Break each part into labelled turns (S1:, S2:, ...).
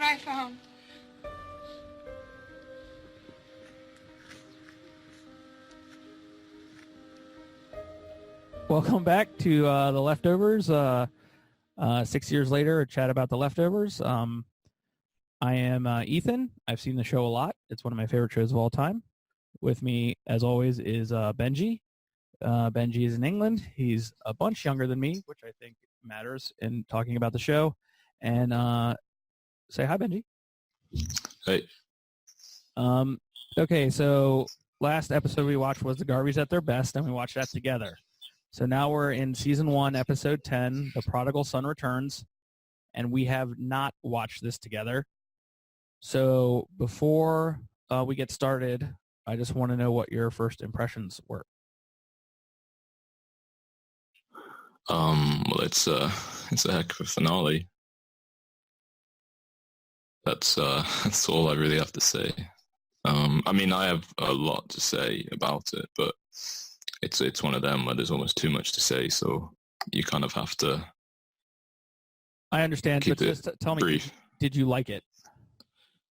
S1: what I found.
S2: Welcome back to The Leftovers. 6 years later, a chat about The Leftovers. I am Ethan. I've seen the show a lot. It's one of my favorite shows of all time. With me, as always, is Benji. Benji is in England. He's a bunch younger than me, which I think matters in talking about the show. And say hi, Benji.
S3: Hey.
S2: Okay, so last episode we watched was The Garveys at Their Best, and we watched that together. So now we're in Season 1, Episode 10, The Prodigal Son Returns, and we have not watched this together. So before we get started, I just want to know what your first impressions were.
S3: Well, it's a heck of a finale. That's all I really have to say. I mean, I have a lot to say about it, but it's one of them where there's almost too much to say, so you kind of have to.
S2: I understand, but just tell me, did you like it?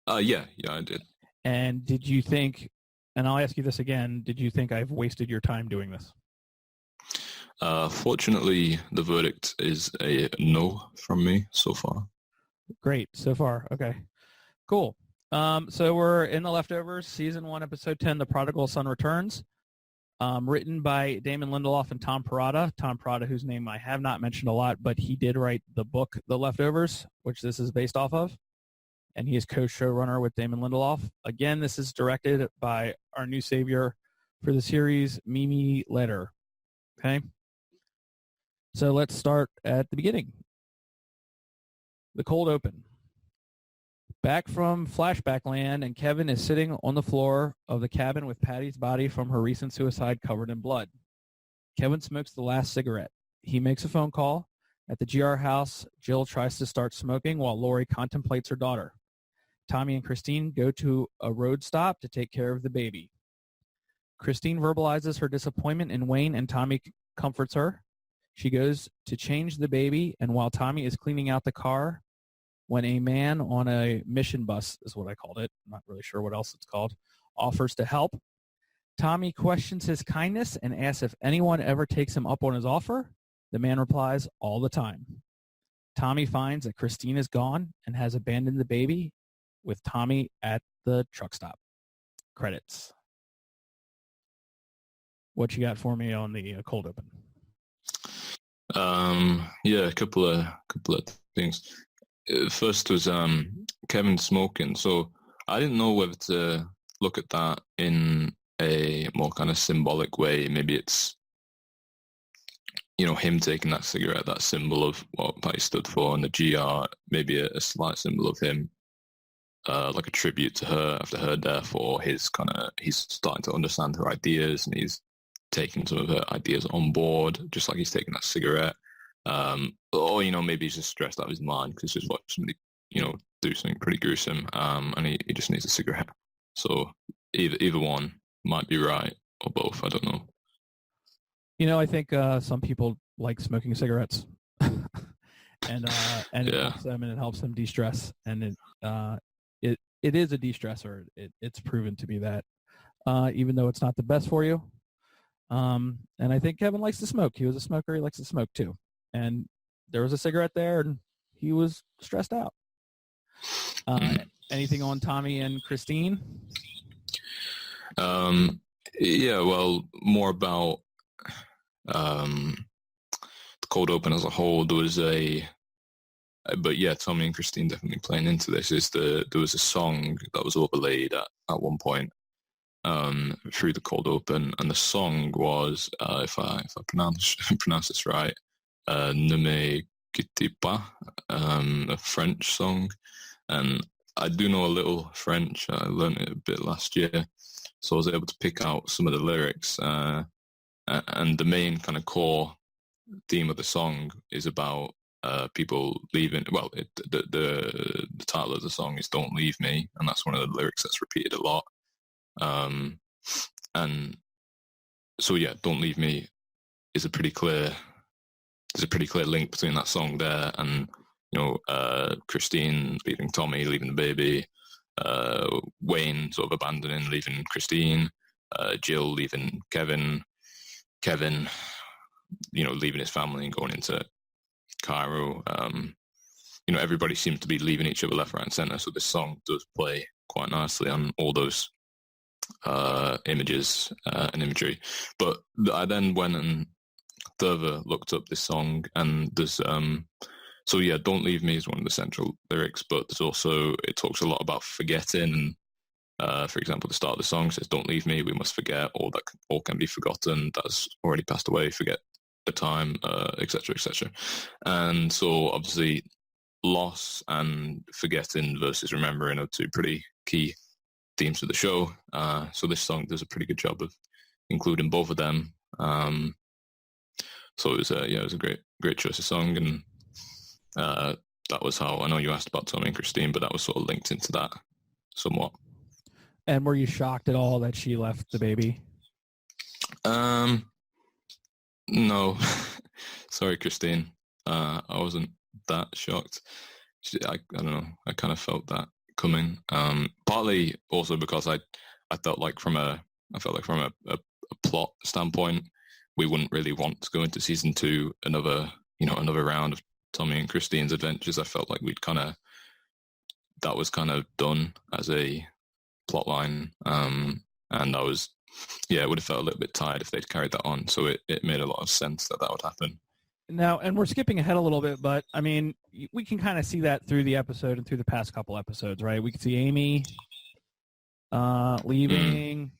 S3: Yeah, I did.
S2: And did you think, and I'll ask you this again, did you think I've wasted your time doing this?
S3: Fortunately, the verdict is a no from me so far.
S2: Great, so far. Okay, cool. So we're in The Leftovers, Season 1, Episode 10, The Prodigal Son Returns. Written by Damon Lindelof and Tom Parata. Tom Parata, whose name I have not mentioned a lot, but he did write the book The Leftovers, which this is based off of. And he is co-showrunner with Damon Lindelof. Again, this is directed by our new savior for the series, Mimi Leder. Okay? So let's start at the beginning. The cold open. Back from flashback land, and Kevin is sitting on the floor of the cabin with Patti's body from her recent suicide covered in blood. Kevin smokes the last cigarette. He makes a phone call. At the GR house, Jill tries to start smoking while Laurie contemplates her daughter. Tommy and Christine go to a road stop to take care of the baby. Christine verbalizes her disappointment in Wayne, and Tommy comforts her. She goes to change the baby, and while Tommy is cleaning out the car, when a man on a mission bus, is what I called it, I'm not really sure what else it's called, offers to help. Tommy questions his kindness and asks if anyone ever takes him up on his offer. The man replies, all the time. Tommy finds that Christine is gone and has abandoned the baby, with Tommy at the truck stop. Credits. What you got for me on the cold open?
S3: Yeah, a couple of things. First was Kevin smoking. So I didn't know whether to look at that in a more kind of symbolic way. Maybe it's, him taking that cigarette, that symbol of what Patti stood for, and the GR, maybe a slight symbol of him, like a tribute to her after her death, or he's starting to understand her ideas and he's taking some of her ideas on board, just like he's taking that cigarette. Or, maybe he's just stressed out of his mind because he's just watched somebody, do something pretty gruesome, and he just needs a cigarette. So either one might be right, or both, I don't know.
S2: I think some people like smoking cigarettes. and it helps them, and it helps them de-stress. And it is a de-stressor. It's proven to be that, even though it's not the best for you. And I think Kevin likes to smoke. He was a smoker. He likes to smoke too. And there was a cigarette there, and he was stressed out. Anything on Tommy and Christine?
S3: Yeah, well, more about the cold open as a whole. There was but yeah, Tommy and Christine definitely playing into this. There was a song that was overlaid at one point through the cold open, and the song was, if I pronounce this right, Ne me quitte pas, a French song, and I do know a little French. I learned it a bit last year, so I was able to pick out some of the lyrics, and the main kind of core theme of the song is about people leaving. Well, the title of the song is "Don't Leave Me," and that's one of the lyrics that's repeated a lot. And so yeah, "Don't Leave Me" is a pretty clear link between that song there and Christine leaving Tommy, leaving the baby, Wayne sort of abandoning, leaving Christine, Jill leaving Kevin, leaving his family and going into Cairo. Everybody seems to be leaving each other left, right, and center. So this song does play quite nicely on all those images and imagery. But I then went and further looked up this song, and there's "Don't Leave Me" is one of the central lyrics, but there's also, it talks a lot about forgetting. For example, the start of the song says, "Don't leave me, we must forget, all can be forgotten, that's already passed away, forget the time," etc., etc. And so obviously loss and forgetting versus remembering are two pretty key themes of the show. So this song does a pretty good job of including both of them. So it was a great choice of song, and that was how, I know you asked about Tommy and Christine, but that was sort of linked into that somewhat.
S2: And were you shocked at all that she left the baby?
S3: No. Sorry, Christine. I wasn't that shocked. I don't know. I kind of felt that coming. Partly also because I felt like from a plot standpoint, we wouldn't really want to go into season 2 another round of Tommy and Christine's adventures. I felt like that was kind of done as a plot line, and I was, it would have felt a little bit tired if they'd carried that on. So it made a lot of sense that would happen.
S2: Now, and we're skipping ahead a little bit, but I mean, we can kind of see that through the episode and through the past couple episodes, right? We can see Amy leaving,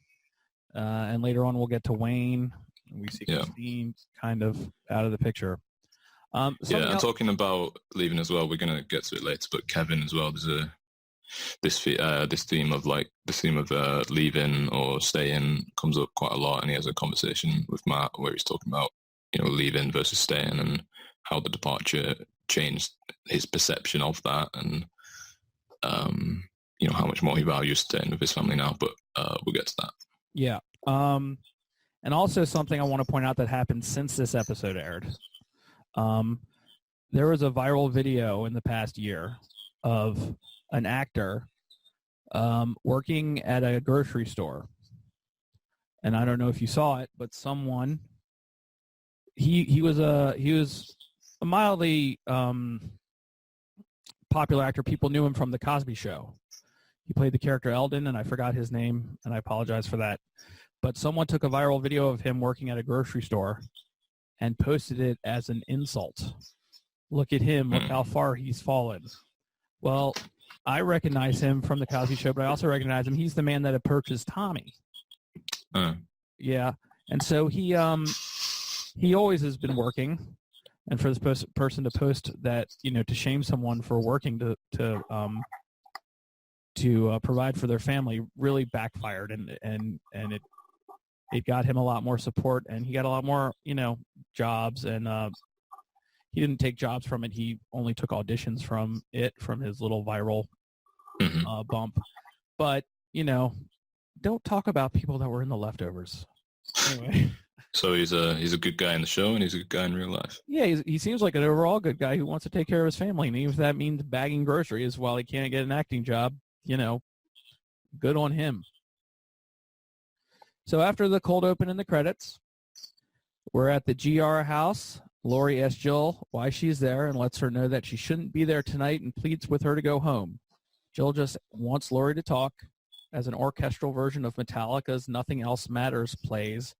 S2: and later on we'll get to Wayne. We see Christine kind of out of the picture.
S3: And talking about leaving as well, we're going to get to it later, but Kevin as well, there's this theme of leaving or staying comes up quite a lot, and he has a conversation with Matt where he's talking about leaving versus staying and how the departure changed his perception of that, and how much more he values staying with his family now. But we'll get to that.
S2: Yeah. And also something I want to point out that happened since this episode aired. There was a viral video in the past year of an actor working at a grocery store. And I don't know if you saw it, but someone, he was a mildly popular actor. People knew him from The Cosby Show. He played the character Eldon, and I forgot his name, and I apologize for that. But someone took a viral video of him working at a grocery store and posted it as an insult. Look at him. Look how far he's fallen. Well, I recognize him from The Cosby Show, but I also recognize him. He's the man that approaches Tommy. Yeah. And so he always has been working. And for this person to post that, to shame someone for working to provide for their family really backfired, and it got him a lot more support, and he got a lot more, jobs, and he didn't take jobs from it. He only took auditions from his little viral bump. But, don't talk about people that were in the leftovers. Anyway.
S3: So he's a good guy in the show, and he's a good guy in real life.
S2: Yeah, he seems like an overall good guy who wants to take care of his family, and even if that means bagging groceries while he can't get an acting job, good on him. So after the cold open and the credits, we're at the GR house. Laurie asks Jill why she's there and lets her know that she shouldn't be there tonight and pleads with her to go home. Jill just wants Laurie to talk. As an orchestral version of Metallica's Nothing Else Matters plays,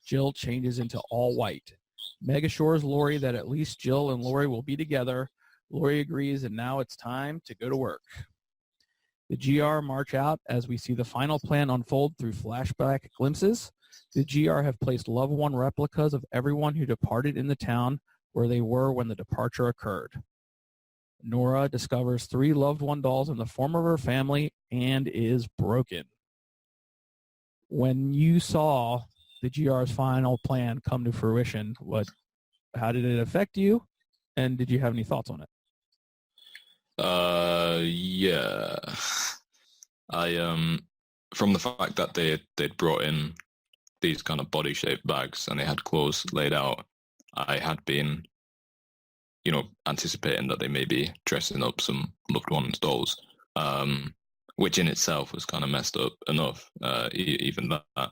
S2: Jill changes into all white. Meg assures Laurie that at least Jill and Laurie will be together. Laurie agrees, and now it's time to go to work. The GR march out as we see the final plan unfold through flashback glimpses. The GR have placed loved one replicas of everyone who departed in the town where they were when the departure occurred. Nora discovers 3 loved one dolls in the form of her family and is broken. When you saw the GR's final plan come to fruition, how did it affect you, and did you have any thoughts on it?
S3: Yeah. I from the fact that they'd brought in these kind of body-shaped bags and they had clothes laid out, I had been anticipating that they may be dressing up some loved one's dolls, which in itself was kind of messed up enough, even that.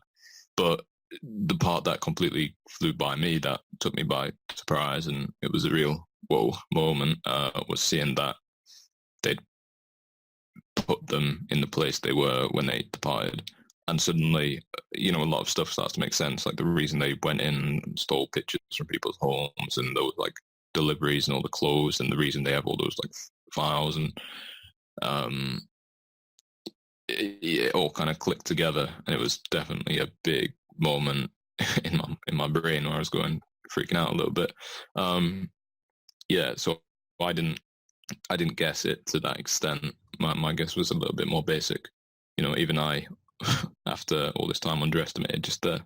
S3: But the part that completely flew by me, that took me by surprise, and it was a real whoa moment, was seeing that they'd put them in the place they were when they departed. And suddenly, a lot of stuff starts to make sense. Like the reason they went in and stole pictures from people's homes and those like deliveries and all the clothes, and the reason they have all those like files, and it all kind of clicked together. And it was definitely a big moment in my brain where I was freaking out a little bit. So I didn't guess it to that extent. My guess was a little bit more basic. Even I, after all this time, underestimated just the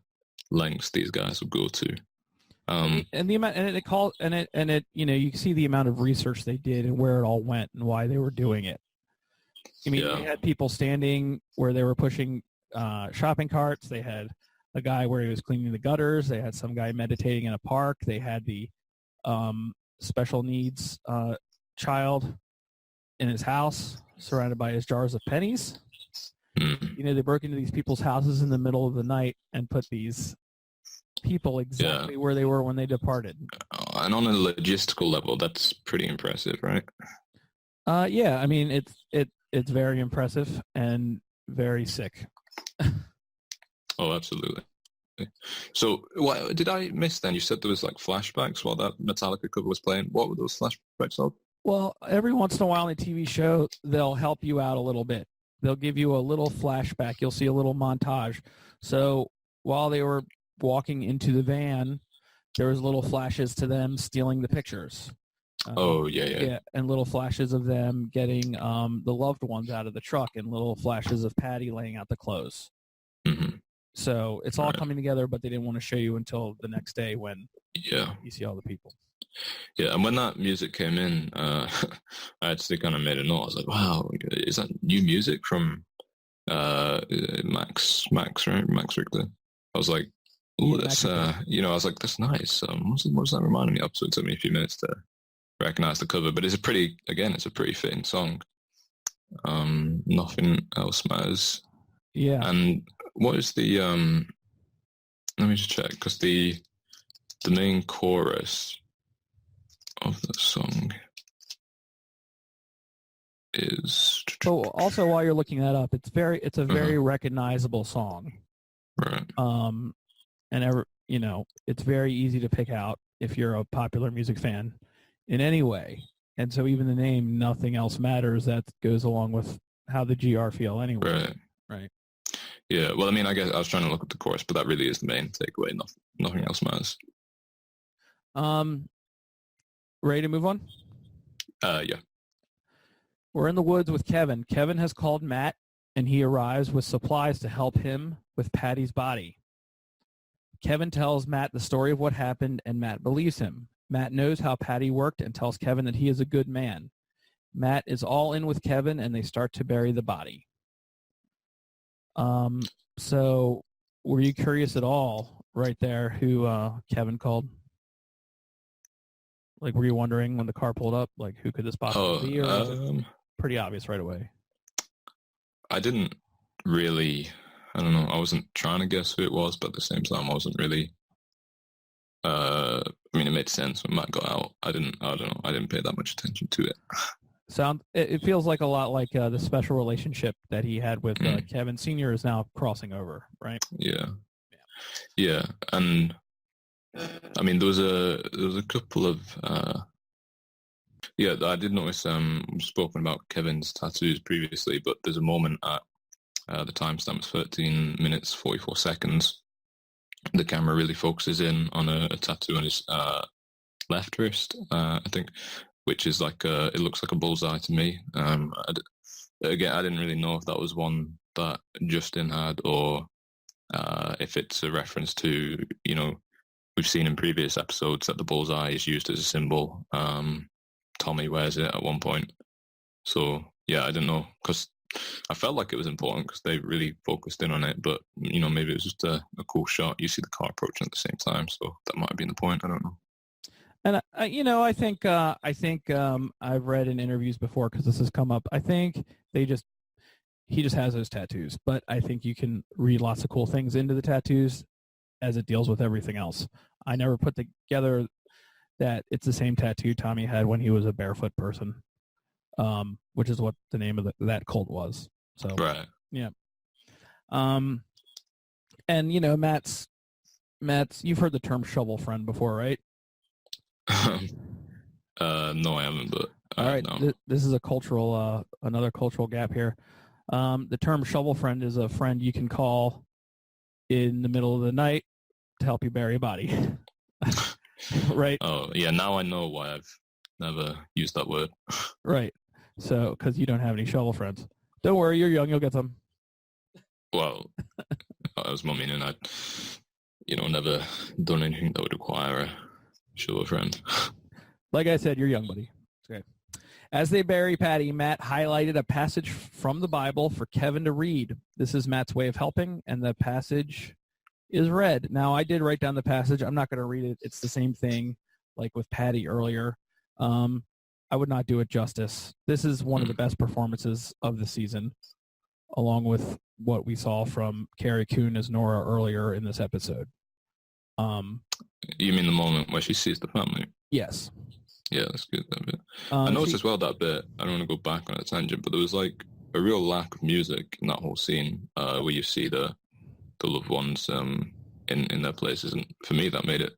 S3: lengths these guys would go to.
S2: And the amount, and it, you can see the amount of research they did and where it all went and why they were doing it. I mean, They had people standing where they were pushing shopping carts. They had a guy where he was cleaning the gutters. They had some guy meditating in a park. They had the special needs child in his house, surrounded by his jars of pennies. They broke into these people's houses in the middle of the night and put these people exactly where they were when they departed.
S3: And on a logistical level, that's pretty impressive, right?
S2: Yeah. I mean, it's very impressive and very sick.
S3: Oh, absolutely. So, what did I miss then? You said there was like flashbacks while that Metallica cover was playing. What were those flashbacks of?
S2: Well, every once in a while in a TV show, they'll help you out a little bit. They'll give you a little flashback. You'll see a little montage. So while they were walking into the van, there was little flashes to them stealing the pictures.
S3: Yeah.
S2: And little flashes of them getting the loved ones out of the truck, and little flashes of Patti laying out the clothes.
S3: Mm-hmm.
S2: So it's all coming together, but they didn't want to show you until the next day when you see all the people.
S3: Yeah, and when that music came in, I actually kind of made a note. I was like, wow, is that new music from Max, right? Max Richter. I was like, oh, that's, I was like, that's nice. What's that reminding me of? So it took me a few minutes to recognize the cover, but it's a pretty fitting song. Nothing else matters.
S2: Yeah.
S3: And what is the, let me just check, because the main chorus of the song is...
S2: Oh, also while you're looking that up, it's a very recognizable song.
S3: Right.
S2: And it's very easy to pick out if you're a popular music fan in any way. And so even the name "Nothing Else Matters" that goes along with how the GR feel anyway. Right.
S3: Yeah. Well, I mean, I guess I was trying to look at the chorus, but that really is the main takeaway. Nothing else matters.
S2: Ready to move on?
S3: Yeah.
S2: We're in the woods with Kevin. Kevin has called Matt, and he arrives with supplies to help him with Patti's body. Kevin tells Matt the story of what happened, and Matt believes him. Matt knows how Patti worked and tells Kevin that he is a good man. Matt is all in with Kevin, and they start to bury the body. So were you curious at all right there who Kevin called? Like, were you wondering when the car pulled up, like, who could this possibly be? Or was it pretty obvious right away?
S3: I didn't really, I don't know, I wasn't trying to guess who it was, but at the same time, I wasn't really, I mean, it made sense when Matt got out. I don't know, I didn't pay that much attention to it.
S2: It feels like a lot like the special relationship that he had with Kevin Sr. is now crossing over, right?
S3: Yeah. And I mean, there was a couple of I did notice we've spoken about Kevin's tattoos previously, but there's a moment at the timestamp's 13 minutes 44 seconds. The camera really focuses in on a tattoo on his left wrist, I think, which is like it looks like a bullseye to me. Again, I didn't really know if that was one that Justin had, or if it's a reference to, we've seen in previous episodes that the bullseye is used as a symbol. Tommy wears it at one point. So, yeah, I didn't know, because I felt like it was important because they really focused in on it, but, maybe it was just a cool shot. You see the car approaching at the same time, so that might have been the point. I don't know.
S2: And I think I've read in interviews before because this has come up. I think he just has those tattoos, but I think you can read lots of cool things into the tattoos as it deals with everything else. I never put together that it's the same tattoo Tommy had when he was a barefoot person, which is what the name of that cult was. So
S3: Right.
S2: yeah. And Matt's. You've heard the term shovel friend before, right?
S3: No, I haven't, but
S2: all right.
S3: no.
S2: This is another cultural gap here. The term shovel friend is a friend you can call in the middle of the night to help you bury a body. Right?
S3: Oh, yeah, now I know why I've never used that word.
S2: Right. So, because you don't have any shovel friends. Don't worry, you're young, you'll get them.
S3: Well, I was my meaning I'd, never done anything that would require a shovel friend.
S2: Like I said, you're young, buddy. It's great. As they bury Patti, Matt highlighted a passage from the Bible for Kevin to read. This is Matt's way of helping, and the passage is read. Now, I did write down the passage. I'm not going to read it. It's the same thing like with Patti earlier. I would not do it justice. This is one of the best performances of the season, along with what we saw from Carrie Coon as Nora earlier in this episode.
S3: You mean the moment where she sees the family?
S2: Yes.
S3: Yeah, that's good. That bit. I noticed as well that bit. I don't want to go back on a tangent, but there was like a real lack of music in that whole scene where you see the loved ones in their places, and for me that made it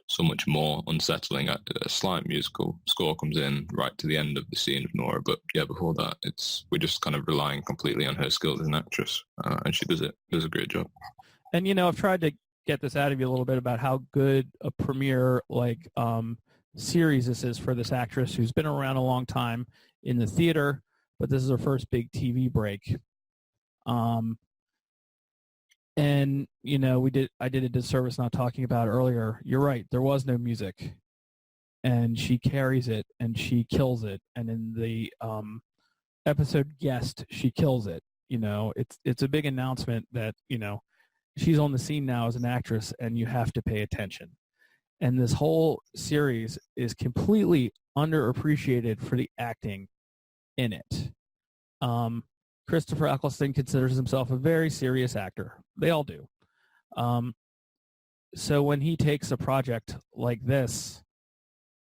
S3: so much more unsettling. A slight musical score comes in right to the end of the scene of Nora, but yeah, before that, we're just kind of relying completely on her skills as an actress, and she does a great job.
S2: And I've tried to get this out of you a little bit about how good a premiere series this is for this actress who's been around a long time in the theater, but this is her first big TV break. And I did a disservice not talking about it earlier. You're right, there was no music, and she carries it and she kills it. And in the episode guest, she kills it. It's a big announcement that she's on the scene now as an actress, and you have to pay attention. And this whole series is completely underappreciated for the acting in it. Christopher Eccleston considers himself a very serious actor. They all do. So when he takes a project like this,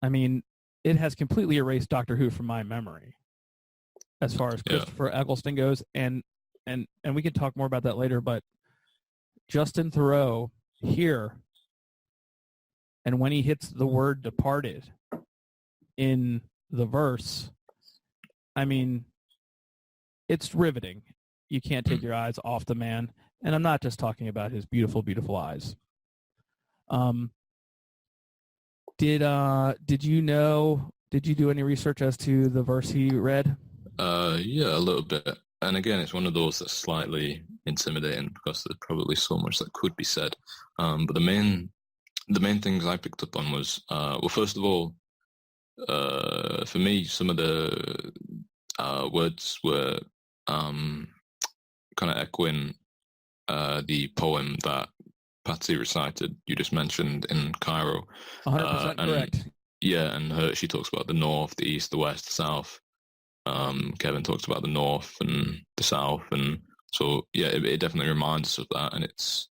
S2: I mean, it has completely erased Doctor Who from my memory as far as Christopher Eccleston goes. And we can talk more about that later, but Justin Theroux here, and when he hits the word departed in the verse, I mean, it's riveting. You can't take your eyes off the man. And I'm not just talking about his beautiful, beautiful eyes. Did you do any research as to the verse he read?
S3: Yeah, a little bit. And again, it's one of those that's slightly intimidating because there's probably so much that could be said. But the main things I picked up on was, well, first of all, for me, some of the words were kind of echoing the poem that Patti recited, you just mentioned in Cairo.
S2: 100% correct.
S3: Yeah, and she talks about the north, the east, the west, the south. Kevin talks about the north and the south, and so yeah, it definitely reminds us of that, and it's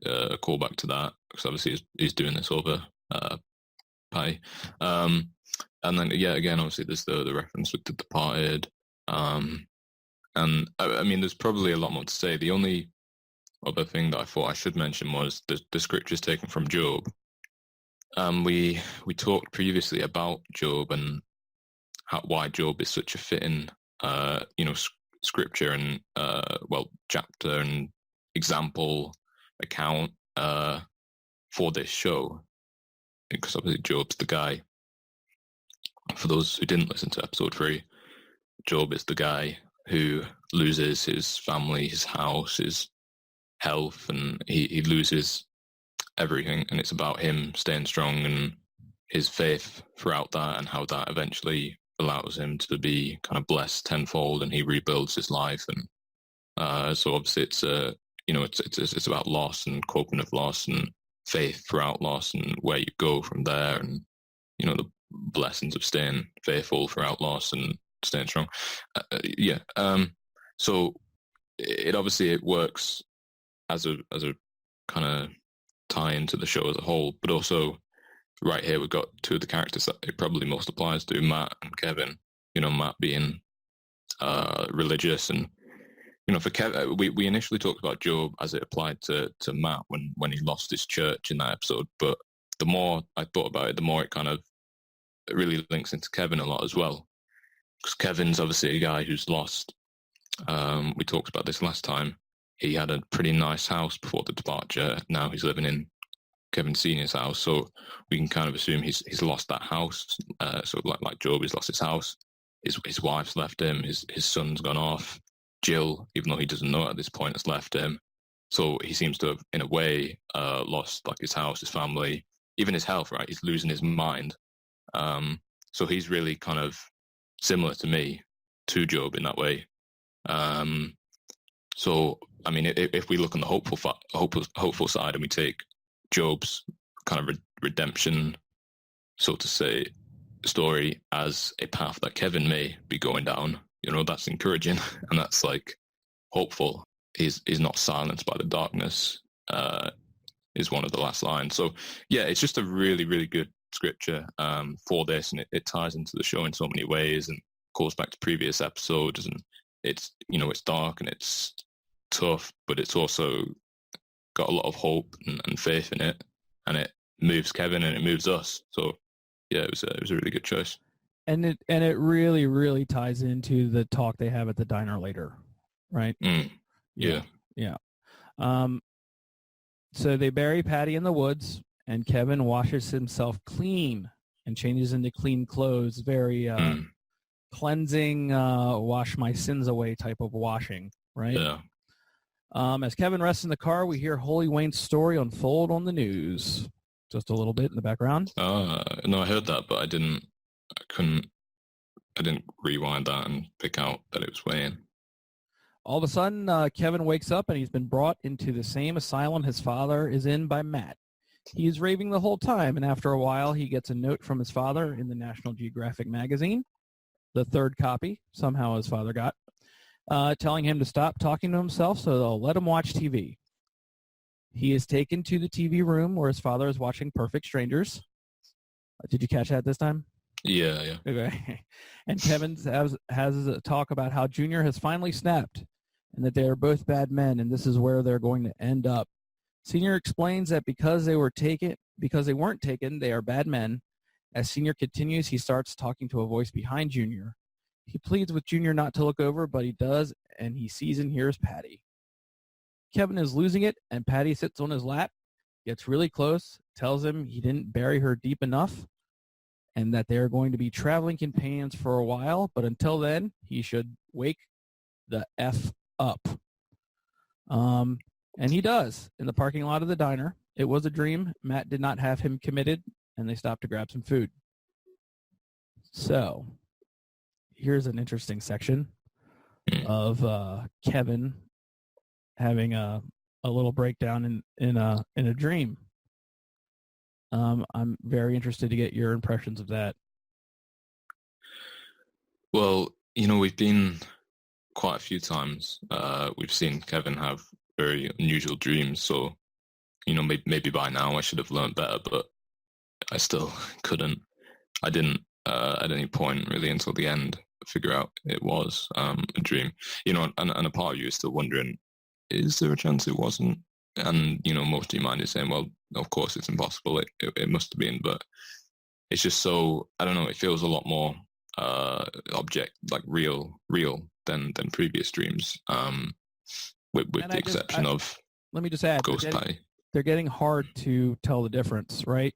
S3: a callback to that because obviously he's doing this over Pie. And then yeah, again, obviously there's the reference with the departed. And I mean, there's probably a lot more to say. The only other thing that I thought I should mention was the scriptures taken from Job. We talked previously about Job and why Job is such a fitting, scripture and chapter and example account for this show, because obviously Job's the guy. For those who didn't listen to episode 3, Job is the guy who loses his family, his house, his health, and he loses everything, and it's about him staying strong and his faith throughout that, and how that eventually allows him to be kind of blessed tenfold, and he rebuilds his life. And so obviously it's about loss and coping with loss and faith throughout loss and where you go from there. And the blessings of staying faithful throughout loss and staying strong. So it works as a kind of tie into the show as a whole, but also right here we've got two of the characters that it probably most applies to, Matt and Kevin. Matt being religious, and for Kevin, we initially talked about Job as it applied to Matt when he lost his church in that episode, but the more I thought about it, the more it really links into Kevin a lot as well, because Kevin's obviously a guy who's lost. We talked about this last time. He had a pretty nice house before the departure. Now he's living in Kevin Senior's house, so we can kind of assume he's lost that house. So like Job, he's lost his house. His wife's left him. His son's gone off. Jill, even though he doesn't know it at this point, has left him. So he seems to have, in a way, lost like his house, his family, even his health. Right, he's losing his mind. So he's really kind of similar to me, to Job in that way. So I mean, if we look on the hopeful side, and we take Job's kind of redemption, so to say, story as a path that Kevin may be going down, that's encouraging, and that's like hopeful. He's not silenced by the darkness, is one of the last lines. So yeah, it's just a really, really good scripture for this, and it ties into the show in so many ways and goes back to previous episodes, and it's it's dark and it's tough, but it's also got a lot of hope and faith in it, and it moves Kevin and it moves us. So yeah, it was a really good choice.
S2: And it really, really ties into the talk they have at the diner later, right?
S3: Yeah.
S2: So they bury Patti in the woods, and Kevin washes himself clean and changes into clean clothes. Very cleansing, wash my sins away type of washing, right?
S3: Yeah.
S2: As Kevin rests in the car, we hear Holy Wayne's story unfold on the news. Just a little bit in the background.
S3: No, I heard that, but I didn't rewind that and pick out that it was Wayne.
S2: All of a sudden, Kevin wakes up and he's been brought into the same asylum his father is in by Matt. He is raving the whole time, and after a while, he gets a note from his father in the National Geographic magazine, the third copy, somehow his father got, telling him to stop talking to himself so they'll let him watch TV. He is taken to the TV room where his father is watching Perfect Strangers. Did you catch that this time?
S3: Yeah.
S2: Okay. And Kevin has a talk about how Junior has finally snapped and that they are both bad men, and this is where they're going to end up. Senior explains that because they weren't taken, they are bad men. As Senior continues, he starts talking to a voice behind Junior. He pleads with Junior not to look over, but he does, and he sees and hears Patti. Kevin is losing it, and Patti sits on his lap, gets really close, tells him he didn't bury her deep enough, and that they are going to be traveling companions for a while, but until then, he should wake the F up. And he does, in the parking lot of the diner. It was a dream. Matt did not have him committed, and they stopped to grab some food. So, here's an interesting section of Kevin having a little breakdown in a dream. I'm very interested to get your impressions of that.
S3: Well, we've been quite a few times. We've seen Kevin have very unusual dreams, so maybe by now I should have learned better, but I still couldn't. I didn't at any point really until the end figure out it was a dream. And a part of you is still wondering, is there a chance it wasn't? And most of your mind is saying, well, of course it's impossible. It must have been, but it's just so, I don't know. It feels a lot more real than previous dreams. With the exception of,
S2: let me just add,
S3: Ghost Patti.
S2: They're getting hard to tell the difference, right?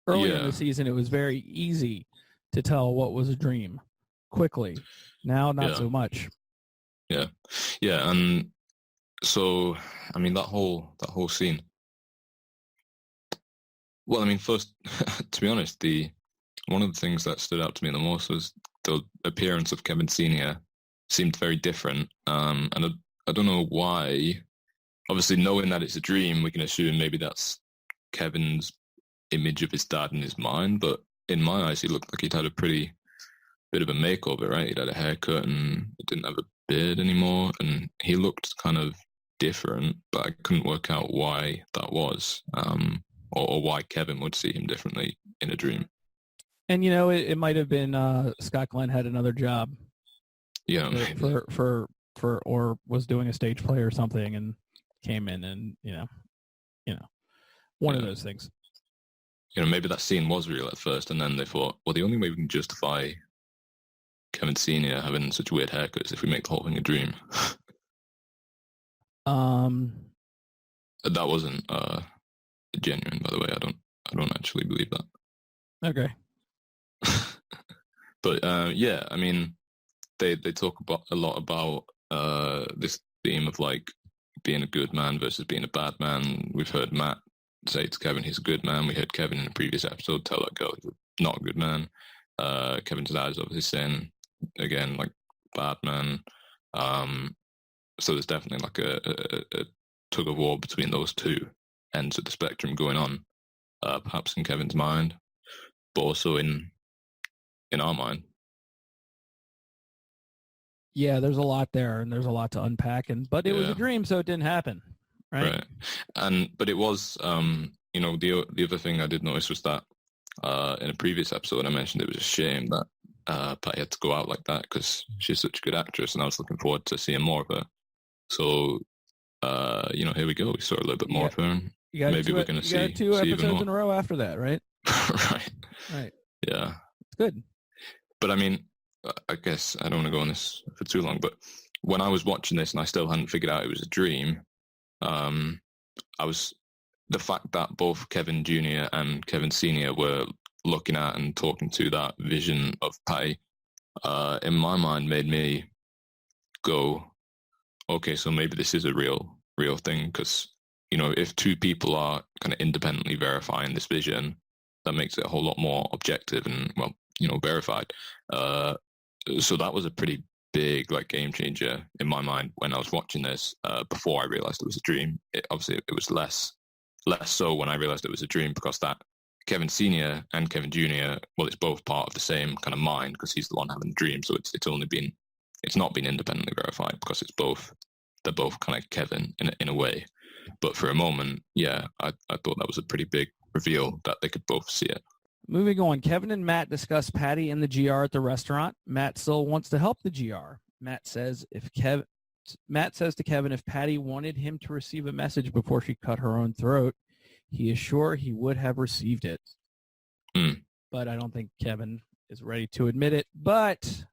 S2: Earlier in the season, it was very easy to tell what was a dream quickly. Now, not so much.
S3: Yeah, and so I mean that whole scene. Well, I mean, first, to be honest, one of the things that stood out to me the most was the appearance of Kevin Senior seemed very different, and I don't know why. Obviously, knowing that it's a dream, we can assume maybe that's Kevin's image of his dad in his mind, but in my eyes, he looked like he'd had a pretty bit of a makeover, right? He'd had a haircut and didn't have a beard anymore, and he looked kind of different, but I couldn't work out why that was, or why Kevin would see him differently in a dream.
S2: And it might have been Scott Glenn had another job.
S3: Yeah,
S2: or was doing a stage play or something, and came in, and one of those things.
S3: Maybe that scene was real at first, and then they thought, well, the only way we can justify Kevin Senior having such weird haircuts if we make the whole thing a dream. That wasn't genuine, by the way. I don't actually believe that.
S2: Okay.
S3: But yeah, I mean, they talk a lot about this theme of like being a good man versus being a bad man. We've heard Matt say to Kevin he's a good man. We heard Kevin in a previous episode tell that girl he's not a good man. Kevin's dad is obviously saying again like bad man. So there's definitely like a tug of war between those two ends of the spectrum going on, perhaps in Kevin's mind, but also in our mind.
S2: Yeah, there's a lot there, and there's a lot to unpack. But it was a dream, so it didn't happen, right?
S3: But it was, the other thing I did notice was that in a previous episode I mentioned it was a shame that Patti had to go out like that because she's such a good actress, and I was looking forward to seeing more of her. So, here we go. We saw a little bit more of her. Maybe we're going to see
S2: 2 episodes in a row after that, right?
S3: Right. Yeah.
S2: It's good.
S3: But I mean, I guess I don't want to go on this for too long, but when I was watching this and I still hadn't figured out it was a dream, the fact that both Kevin Jr. and Kevin Sr. were looking at and talking to that vision of Patti, in my mind made me go, okay, so maybe this is a real thing, because, if two people are kind of independently verifying this vision, that makes it a whole lot more objective and, well, verified. So that was a pretty big game changer in my mind when I was watching this. Before I realized it was a dream, it was less so when I realized it was a dream, because that Kevin Senior and Kevin Junior, well, it's both part of the same kind of mind, because he's the one having the dream. So it's not been independently verified, because they're both kind of Kevin in a way. But for a moment, yeah, I thought that was a pretty big reveal that they could both see it.
S2: Moving on, Kevin and Matt discuss Patti and the GR at the restaurant. Matt still wants to help the GR. Matt says to Kevin if Patti wanted him to receive a message before she cut her own throat, he is sure he would have received it. But I don't think Kevin is ready to admit it. But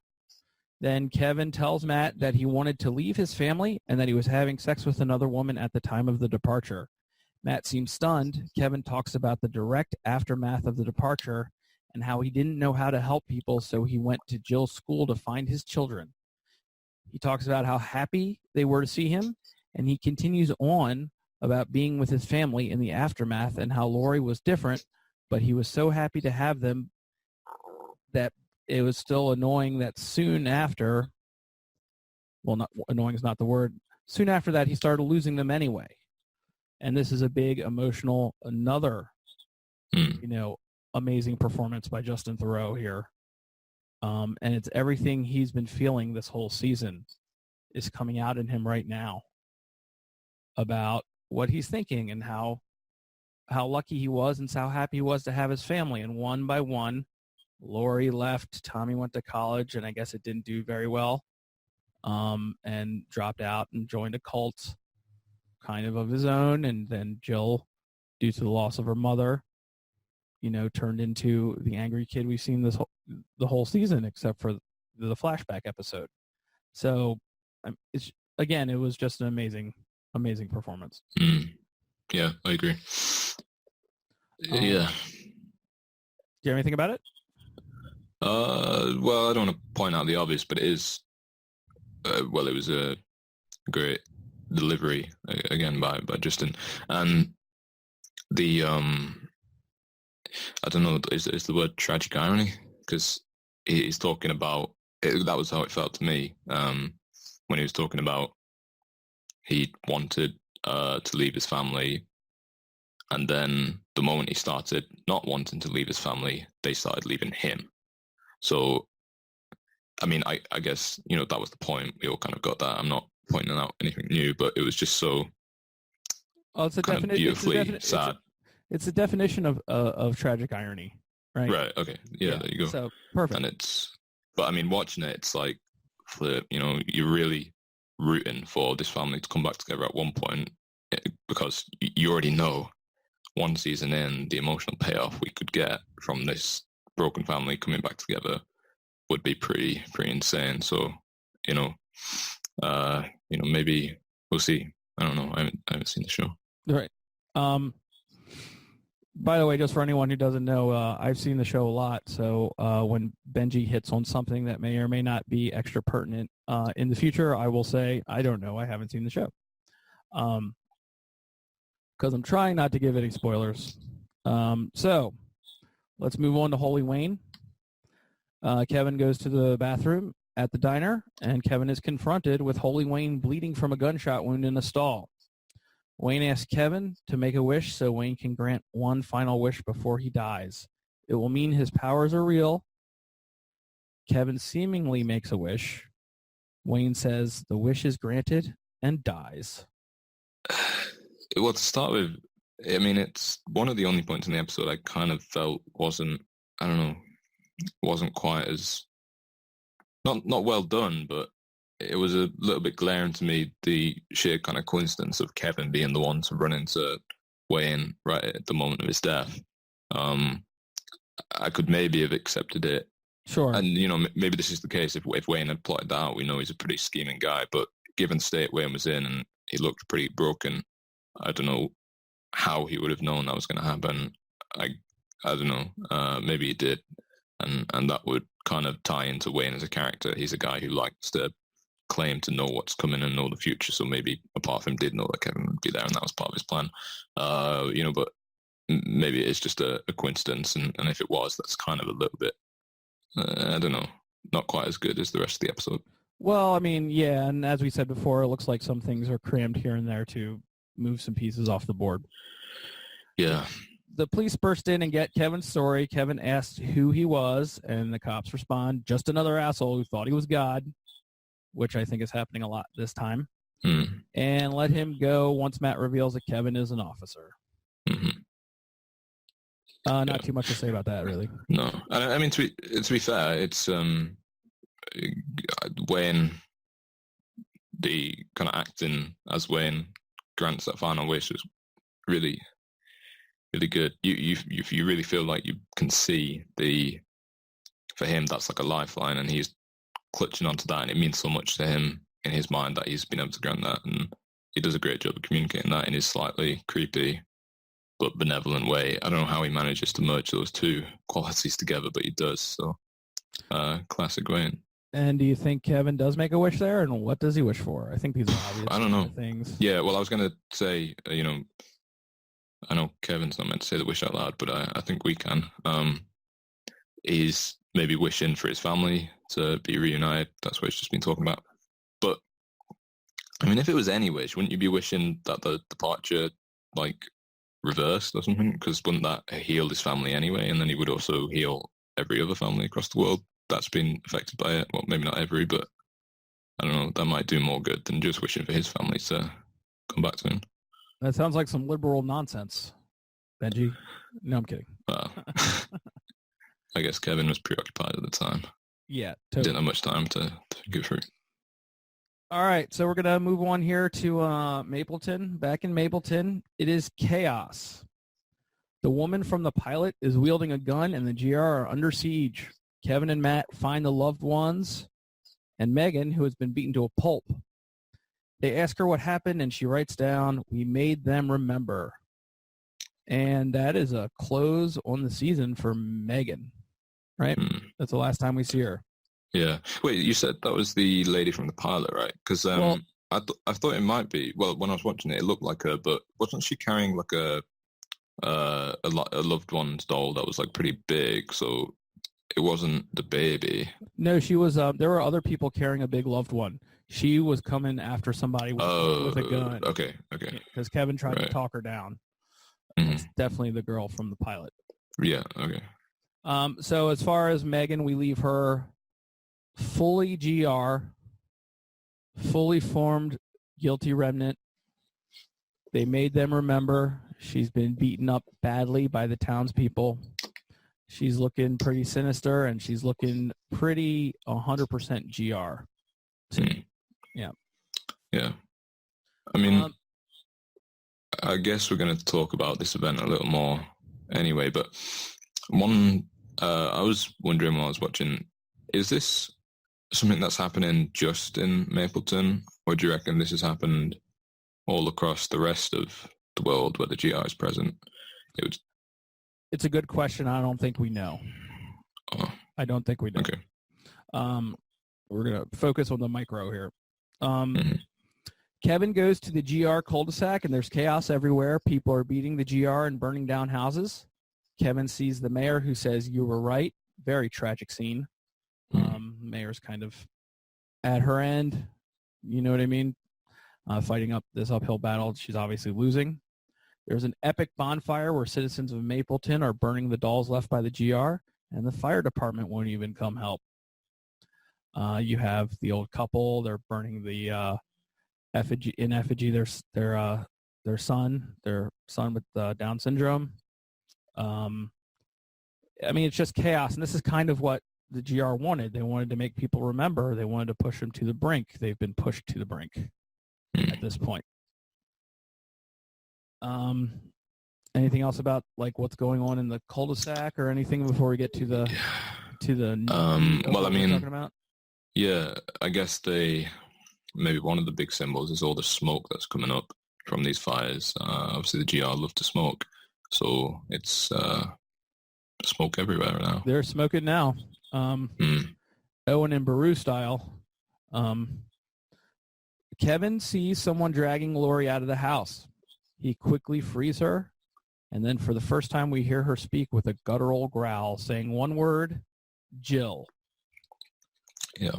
S2: then Kevin tells Matt that he wanted to leave his family and that he was having sex with another woman at the time of the departure. Matt seems stunned. Kevin talks about the direct aftermath of the departure and how he didn't know how to help people, so he went to Jill's school to find his children. He talks about how happy they were to see him, and he continues on about being with his family in the aftermath and how Laurie was different, but he was so happy to have them that it was still annoying that soon after, well, not annoying is not the word, soon after that he started losing them anyway. And this is a big emotional, another, amazing performance by Justin Theroux here. And it's everything he's been feeling this whole season is coming out in him right now about what he's thinking and how lucky he was and how happy he was to have his family. And one by one, Laurie left, Tommy went to college, and I guess it didn't do very well, and dropped out and joined a cult kind of his own, and then Jill, due to the loss of her mother, turned into the angry kid we've seen the whole season, except for the flashback episode. So, it was just an amazing performance.
S3: Yeah, I agree. Yeah.
S2: Do you have anything about it?
S3: Well, I don't want to point out the obvious, but it is. It was a great delivery again by Justin, and the I don't know, is the word tragic irony, because he's talking about it, that was how it felt to me when he was talking about he wanted to leave his family And then the moment he started not wanting to leave his family, they started leaving him. So, I mean, I guess, that was the point. We all kind of got that. I'm not pointing out anything new, but it was just so
S2: it's a
S3: kind of beautifully sad.
S2: It's a definition of tragic irony, right?
S3: Right. Okay. Yeah, there you go.
S2: So, perfect.
S3: And but I mean, watching it, it's like, you're really rooting for this family to come back together at one point, because you already know one season in, the emotional payoff we could get from this broken family coming back together would be pretty insane. So, maybe we'll see. I don't know. I haven't seen the show.
S2: Right. By the way, just for anyone who doesn't know, I've seen the show a lot. So when Benji hits on something that may or may not be extra pertinent in the future, I will say, I don't know. I haven't seen the show. Because I'm trying not to give any spoilers. So let's move on to Holy Wayne. Kevin goes to the bathroom at the diner, and Kevin is confronted with Holy Wayne bleeding from a gunshot wound in a stall. Wayne asks Kevin to make a wish so Wayne can grant one final wish before he dies. It will mean his powers are real. Kevin seemingly makes a wish. Wayne says the wish is granted and dies.
S3: Well, to start with, I mean, it's one of the only points in the episode I kind of felt wasn't quite as, not well done, but it was a little bit glaring to me, the sheer kind of coincidence of Kevin being the one to run into Wayne right at the moment of his death. I could maybe have accepted it.
S2: Sure.
S3: And, maybe this is the case if Wayne had plotted that out. We know he's a pretty scheming guy, but given the state Wayne was in and he looked pretty broken, I don't know how he would have known that was going to happen. I don't know. Maybe he did. And that would kind of tie into Wayne as a character. He's a guy who likes to claim to know what's coming and know the future. So maybe a part of him did know that Kevin would be there and that was part of his plan. But maybe it's just a coincidence. And if it was, that's kind of a little bit, I don't know, not quite as good as the rest of the episode.
S2: Well, I mean, yeah. And as we said before, it looks like some things are crammed here and there to move some pieces off the board.
S3: Yeah.
S2: The police burst in and get Kevin's story. Kevin asks who he was, and the cops respond, just another asshole who thought he was God, which I think is happening a lot this time, and let him go once Matt reveals that Kevin is an officer.
S3: Mm-hmm.
S2: Not too much to say about that, really.
S3: No. I mean, to be fair, it's Wayne, the kind of acting as Wayne grants that final wish is really, really good. You really feel like you can see for him, that's like a lifeline, and he's clutching onto that, and it means so much to him in his mind that he's been able to grant that, and he does a great job of communicating that in his slightly creepy but benevolent way. I don't know how he manages to merge those two qualities together, but he does. So, classic Wayne.
S2: And do you think Kevin does make a wish there, and what does he wish for? I think these are obvious.
S3: I don't know
S2: things.
S3: Yeah, well, I was going to say, I know Kevin's not meant to say the wish out loud, but I think we can. He's maybe wishing for his family to be reunited. That's what he's just been talking about. But, I mean, if it was any wish, wouldn't you be wishing that the departure, reversed or something? Because wouldn't that heal his family anyway? And then he would also heal every other family across the world that's been affected by it. Well, maybe not every, but I don't know. That might do more good than just wishing for his family to come back to him.
S2: That sounds like some liberal nonsense, Benji. No, I'm kidding.
S3: Well, I guess Kevin was preoccupied at the time.
S2: Yeah, totally.
S3: Didn't have much time to go through.
S2: All right, so we're going to move on here to Mapleton. Back in Mapleton, it is chaos. The woman from the pilot is wielding a gun, and the GR are under siege. Kevin and Matt find the loved ones and Megan, who has been beaten to a pulp. They ask her what happened, and she writes down, "We made them remember." And that is a close on the season for Megan, right? That's the last time we see her.
S3: Yeah. Wait, you said that was the lady from the pilot, right? Because I thought it might be. Well, when I was watching it, it looked like her, but wasn't she carrying like a loved one's doll that was like pretty big? So it wasn't the baby.
S2: No, she was. There were other people carrying a big loved one. She was coming after somebody with a gun.
S3: Okay.
S2: Because Kevin tried to talk her down. That's definitely the girl from the pilot.
S3: Yeah, okay.
S2: So as far as Megan, we leave her fully GR, fully formed guilty remnant. They made them remember she's been beaten up badly by the townspeople. She's looking pretty sinister, and she's looking pretty 100% GR. Yeah.
S3: Yeah. I mean, I guess we're going to talk about this event a little more anyway, but I was wondering while I was watching, is this something that's happening just in Mapleton, or do you reckon this has happened all across the rest of the world where the GR is present?
S2: It's a good question. I don't think we know.
S3: Oh.
S2: I don't think we know.
S3: Okay.
S2: We're going to focus on the micro here. Kevin goes to the GR cul-de-sac, and there's chaos everywhere. People are beating the GR and burning down houses. Kevin sees the mayor, who says, "You were right." Very tragic scene. Mayor's kind of at her end. You know what I mean? Fighting up this uphill battle. She's obviously losing. There's an epic bonfire where citizens of Mapleton are burning the dolls left by the GR, and the fire department won't even come help. You have the old couple. They're burning the effigy their son with Down syndrome. I mean, it's just chaos, and this is kind of what the GR wanted. They wanted to make people remember. They wanted to push them to the brink. They've been pushed to the brink at this point. Anything else about like what's going on in the cul-de-sac or anything before we get to the
S3: well, I mean,
S2: talking about?
S3: Yeah, I guess maybe one of the big symbols is all the smoke that's coming up from these fires. Obviously, the GR love to smoke, so it's smoke everywhere now.
S2: They're smoking now. Owen and Baru style. Kevin sees someone dragging Laurie out of the house. He quickly frees her, and then for the first time we hear her speak with a guttural growl, saying one word, Jill.
S3: Yeah.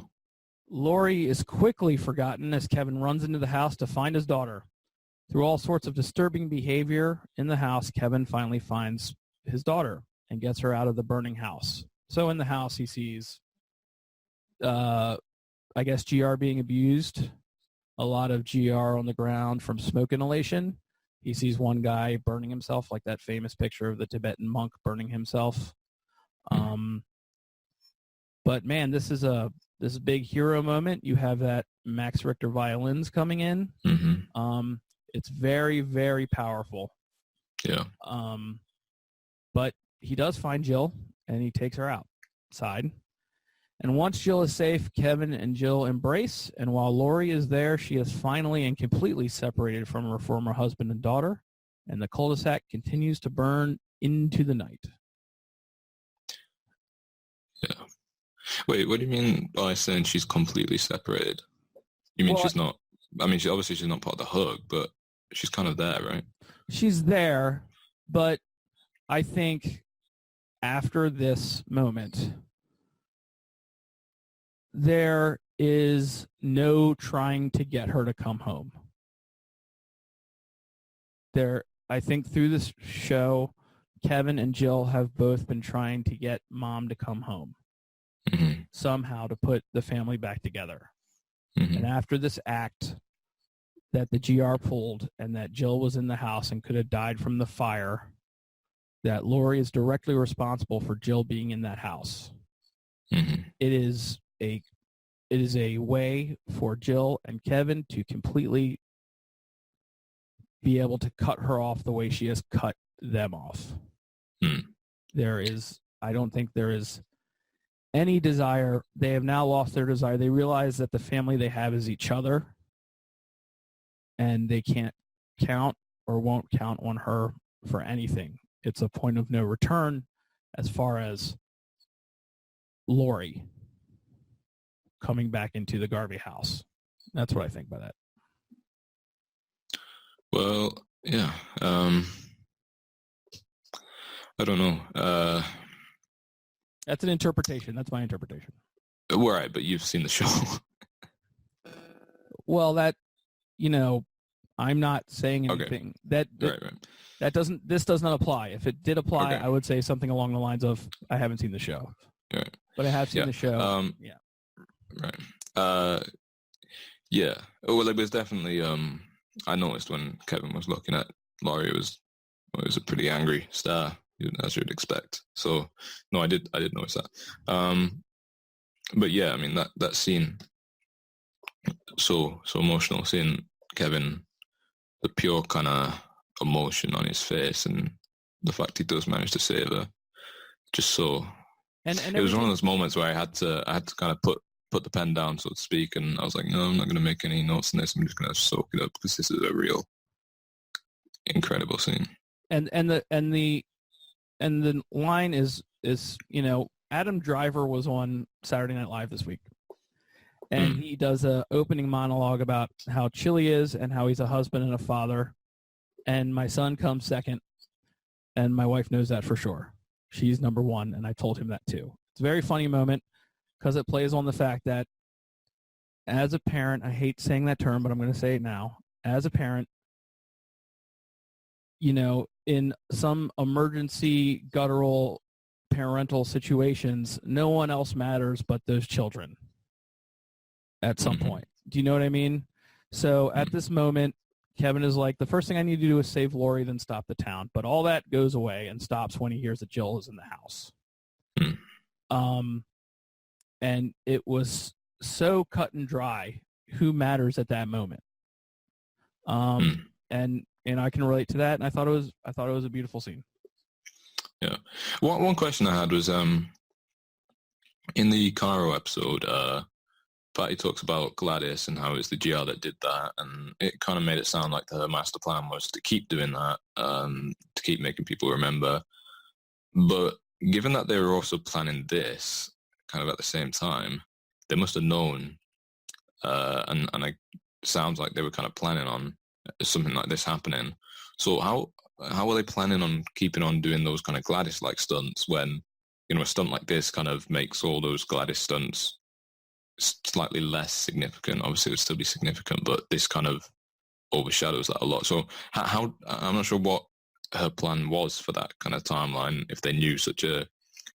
S2: Laurie is quickly forgotten as Kevin runs into the house to find his daughter. Through all sorts of disturbing behavior in the house, Kevin finally finds his daughter and gets her out of the burning house. So in the house, he sees, I guess, GR being abused, a lot of GR on the ground from smoke inhalation. He sees one guy burning himself, like that famous picture of the Tibetan monk burning himself. But man, this is a big hero moment. You have that Max Richter violins coming in. It's very, very powerful.
S3: Yeah.
S2: But he does find Jill, and he takes her outside. And once Jill is safe, Kevin and Jill embrace, and while Laurie is there, she is finally and completely separated from her former husband and daughter, and the cul-de-sac continues to burn into the night.
S3: Yeah. Wait, what do you mean by saying she's completely separated? You mean she's not... I mean, obviously she's not part of the hug, but she's kind of there, right?
S2: She's there, but I think after this moment, there is no trying to get her to come home. I think through this show, Kevin and Jill have both been trying to get mom to come home somehow to put the family back together. And after this act that the GR pulled and that Jill was in the house and could have died from the fire, that Laurie is directly responsible for Jill being in that house. It is a way for Jill and Kevin to completely be able to cut her off the way she has cut them off. I don't think there is any desire. They have now lost their desire. They realize that the family they have is each other, and they can't count or won't count on her for anything. It's a point of no return as far as Laurie coming back into the Garvey house. That's what I think by that.
S3: Well, yeah. I don't know.
S2: That's an interpretation. That's my interpretation.
S3: Right, but you've seen the show.
S2: Well, that, I'm not saying anything that this does not apply. If it did apply, I would say something along the lines of, I haven't seen the show, but I have seen the show.
S3: Right. Yeah. Well, it was definitely. I noticed when Kevin was looking at Laurie, it was a pretty angry stare, as you'd expect. So, no, I did notice that. But yeah, I mean that scene, so emotional. Seeing Kevin, the pure kind of emotion on his face, and the fact he does manage to save her, just so. And it was one of those moments where I had to kind of put the pen down, so to speak, and I was like, no, I'm not going to make any notes on this. I'm just going to soak it up because this is a real incredible scene. And
S2: the line is Adam Driver was on Saturday Night Live this week, and he does a opening monologue about how chill he is and how he's a husband and a father, and my son comes second, and my wife knows that for sure. She's number one, and I told him that too. It's a very funny moment because it plays on the fact that as a parent, I hate saying that term, but I'm going to say it now. As a parent, in some emergency guttural parental situations, no one else matters but those children at some point. Do you know what I mean? So at this moment, Kevin is like, the first thing I need to do is save Laurie, then stop the town. But all that goes away and stops when he hears that Jill is in the house. And it was so cut and dry. Who matters at that moment? And I can relate to that. And I thought it was a beautiful scene.
S3: Yeah. One question I had was in the Cairo episode, Patti talks about Gladys and how it's the GR that did that, and it kind of made it sound like her master plan was to keep doing that, to keep making people remember. But given that they were also planning this kind of at the same time, they must have known, and it sounds like they were kind of planning on something like this happening. So how are they planning on keeping on doing those kind of Gladys-like stunts when, a stunt like this kind of makes all those Gladys stunts slightly less significant? Obviously, it would still be significant, but this kind of overshadows that a lot. So how I'm not sure what her plan was for that kind of timeline, if they knew such a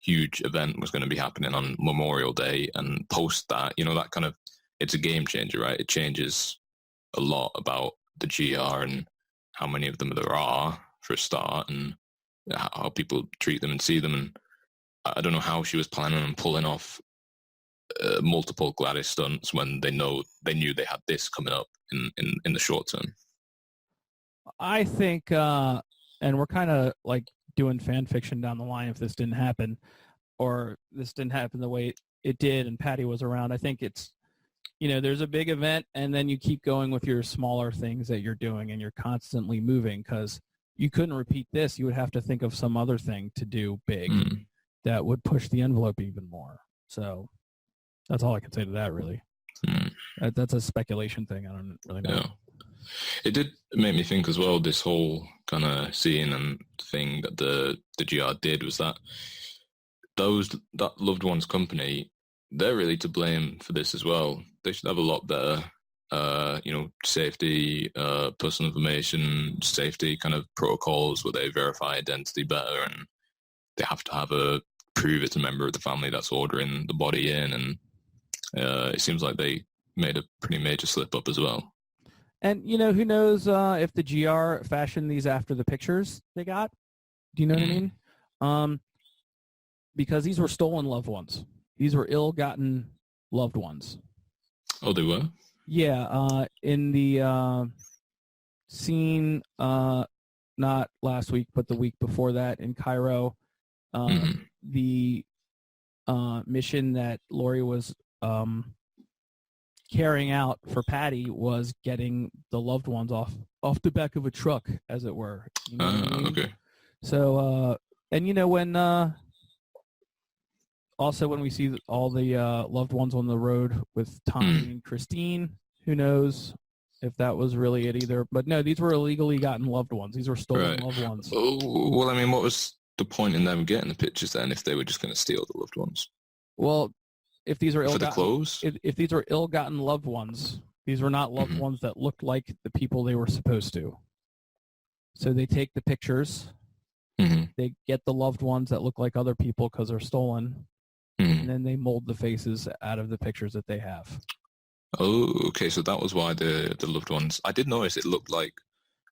S3: huge event was going to be happening on Memorial Day, and post that, that kind of, it's a game changer, right? It changes a lot about the GR and how many of them there are, for a start, and how people treat them and see them. And I don't know how she was planning on pulling off multiple Gladys stunts when they knew they had this coming up in the short term.
S2: I think, and we're kind of like doing fan fiction down the line if this didn't happen, or this didn't happen the way it did and Patti was around. I think it's, there's a big event and then you keep going with your smaller things that you're doing, and you're constantly moving, because you couldn't repeat this. You would have to think of some other thing to do big that would push the envelope even more. So that's all I can say to that, really. That's a speculation thing. I don't really know.
S3: Yeah. It did make me think as well, this whole kind of scene and thing that the GR did, was that that loved one's company, they're really to blame for this as well. They should have a lot better, safety, personal information, safety kind of protocols where they verify identity better, and they have to prove it's a member of the family that's ordering the body in, and it seems like they made a pretty major slip up as well.
S2: And, who knows if the GR fashioned these after the pictures they got? Do you know what I mean? Because these were stolen loved ones. These were ill-gotten loved ones.
S3: Oh, they were?
S2: Yeah. In the scene, not last week, but the week before that in Cairo, the mission that Laurie was carrying out for Patti was getting the loved ones off the back of a truck, as it were. You know what I mean?
S3: Okay.
S2: So, and when we see all the loved ones on the road with Tommy and Christine, who knows if that was really it either. But no, these were illegally gotten loved ones. These were stolen loved ones.
S3: Oh, well, I mean, what was the point in them getting the pictures then if they were just going to steal the loved ones?
S2: Well, if these are
S3: for the clothes,
S2: if these are ill-gotten loved ones, These were not loved ones that looked like the people they were supposed to. So they take the pictures. They get the loved ones that look like other people because they're stolen. And then they mold the faces out of the pictures that they have.
S3: Oh, okay. So that was why the loved ones. I did notice it looked like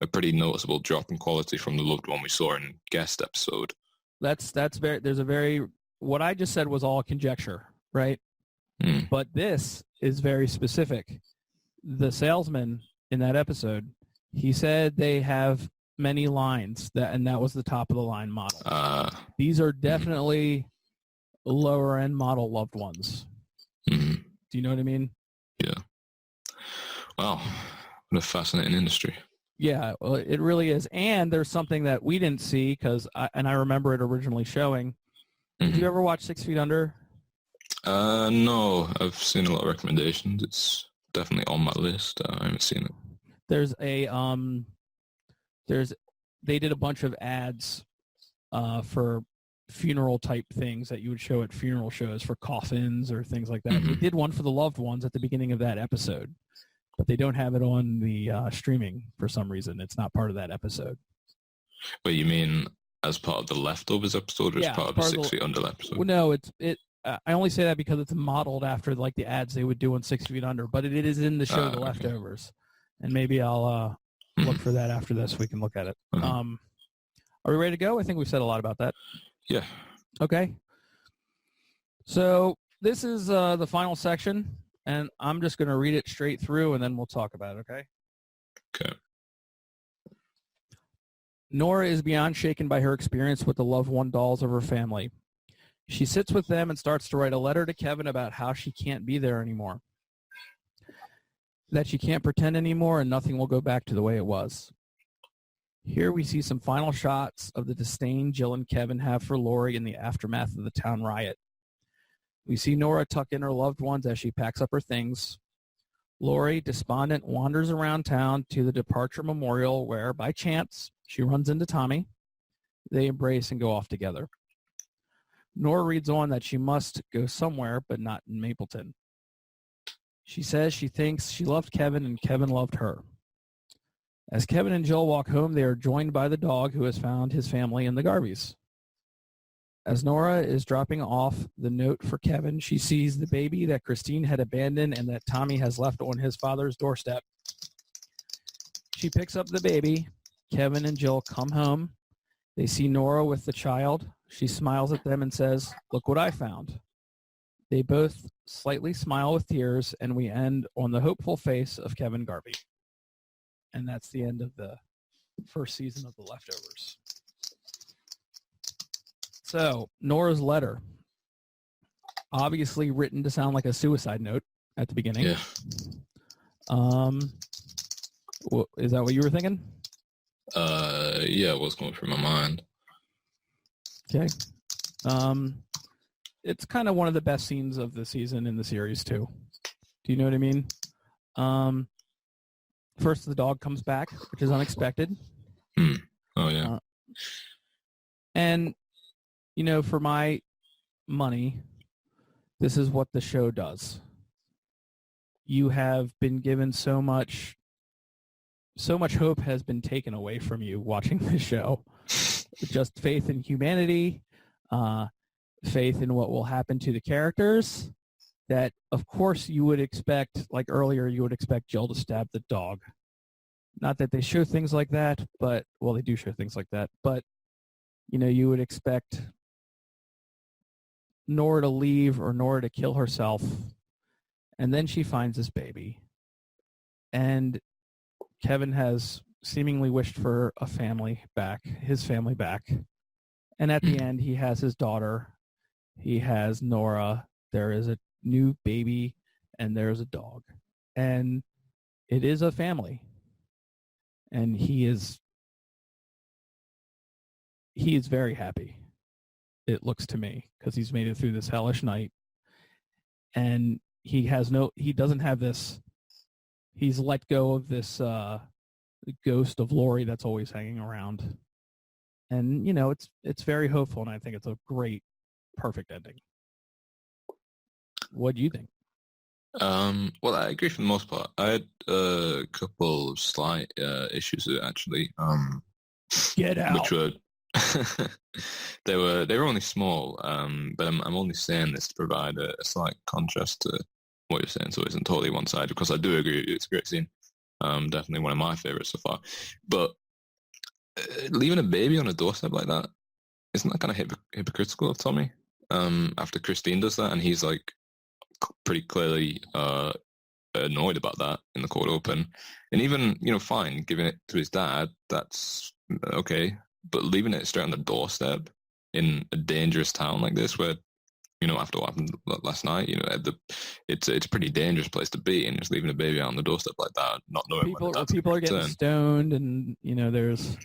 S3: a pretty noticeable drop in quality from the loved one we saw in guest episode.
S2: That's very. There's a very. What I just said was all conjecture, right? But this is very specific. The salesman in that episode, he said they have many lines, and that was the top of the line model. These are definitely lower end model loved ones. Do you know what I mean?
S3: Yeah. Wow. What a fascinating industry.
S2: Yeah, well, it really is. And there's something that we didn't see because I remember it originally showing. Did you ever watch 6 Feet Under?
S3: No, I've seen a lot of recommendations. It's definitely on my list. I haven't seen it.
S2: There's they did a bunch of ads for funeral type things that you would show at funeral shows for coffins or things like that. They did one for the loved ones at the beginning of that episode, but they don't have it on the streaming for some reason. It's not part of that episode.
S3: But you mean as part of the Leftovers episode or as part of the 6 Feet Under episode?
S2: Well, no, I only say that because it's modeled after like the ads they would do on 6 Feet Under, but it is in the show The Leftovers. And maybe I'll look for that after this. We can look at it. Are we ready to go? I think we've said a lot about that.
S3: Yeah.
S2: Okay. So this is the final section, and I'm just going to read it straight through, and then we'll talk about it, okay?
S3: Okay.
S2: Nora is beyond shaken by her experience with the loved one dolls of her family. She sits with them and starts to write a letter to Kevin about how she can't be there anymore, that she can't pretend anymore, and nothing will go back to the way it was. Here we see some final shots of the disdain Jill and Kevin have for Laurie in the aftermath of the town riot. We see Nora tuck in her loved ones as she packs up her things. Laurie, despondent, wanders around town to the departure memorial where, by chance, she runs into Tommy. They embrace and go off together. Nora reads on that she must go somewhere, but not in Mapleton. She says she thinks she loved Kevin and Kevin loved her. As Kevin and Jill walk home, they are joined by the dog who has found his family in the Garveys. As Nora is dropping off the note for Kevin, she sees the baby that Christine had abandoned and that Tommy has left on his father's doorstep. She picks up the baby. Kevin and Jill come home. They see Nora with the child. She smiles at them and says, "Look what I found." They both slightly smile with tears, and we end on the hopeful face of Kevin Garvey. And that's the end of the first season of The Leftovers. So, Nora's letter, obviously written to sound like a suicide note at the beginning.
S3: Yeah.
S2: Is that what you were thinking?
S3: Yeah, it was going through my mind.
S2: Okay. It's kind of one of the best scenes of the season in the series, too. Do you know what I mean? First, the dog comes back, which is unexpected.
S3: Oh, yeah.
S2: And, you know, for my money, this is what the show does. You have been given so much hope has been taken away from you watching this show. Just faith in humanity, faith in what will happen to the characters, that, of course, you would expect, like earlier, you would expect Jill to stab the dog. Not that they show things like that, but, well, they do show things like that, but, you know, you would expect Nora to leave or Nora to kill herself, and then she finds this baby. And Kevin has seemingly wished for a family back, his family back. And at the end, he has his daughter. He has Nora. There is a new baby, and there's a dog. And it is a family. And he is very happy, it looks to me, because he's made it through this hellish night. And he doesn't have this, he's let go of this ghost of Laurie that's always hanging around. And, you know, it's very hopeful, and I think it's a great, perfect ending. What do you think?
S3: Well, I agree for the most part. I had a couple of slight issues with it actually.
S2: Get
S3: Which
S2: out.
S3: were they were only small. But I'm only saying this to provide a slight contrast to what you're saying, so it isn't totally one-sided. Because I do agree, it's a great scene. Definitely one of my favorites so far. But leaving a baby on a doorstep like that, isn't that kind of hypocritical of Tommy? After Christine does that, and he's like pretty clearly annoyed about that in the cold open, and even fine, giving it to his dad, that's okay, but leaving it straight on the doorstep in a dangerous town like this, where after what happened last night, it's a pretty dangerous place to be, and just leaving a baby out on the doorstep like that, not knowing when the dad's
S2: People are
S3: going to
S2: getting
S3: return.
S2: stoned, and there's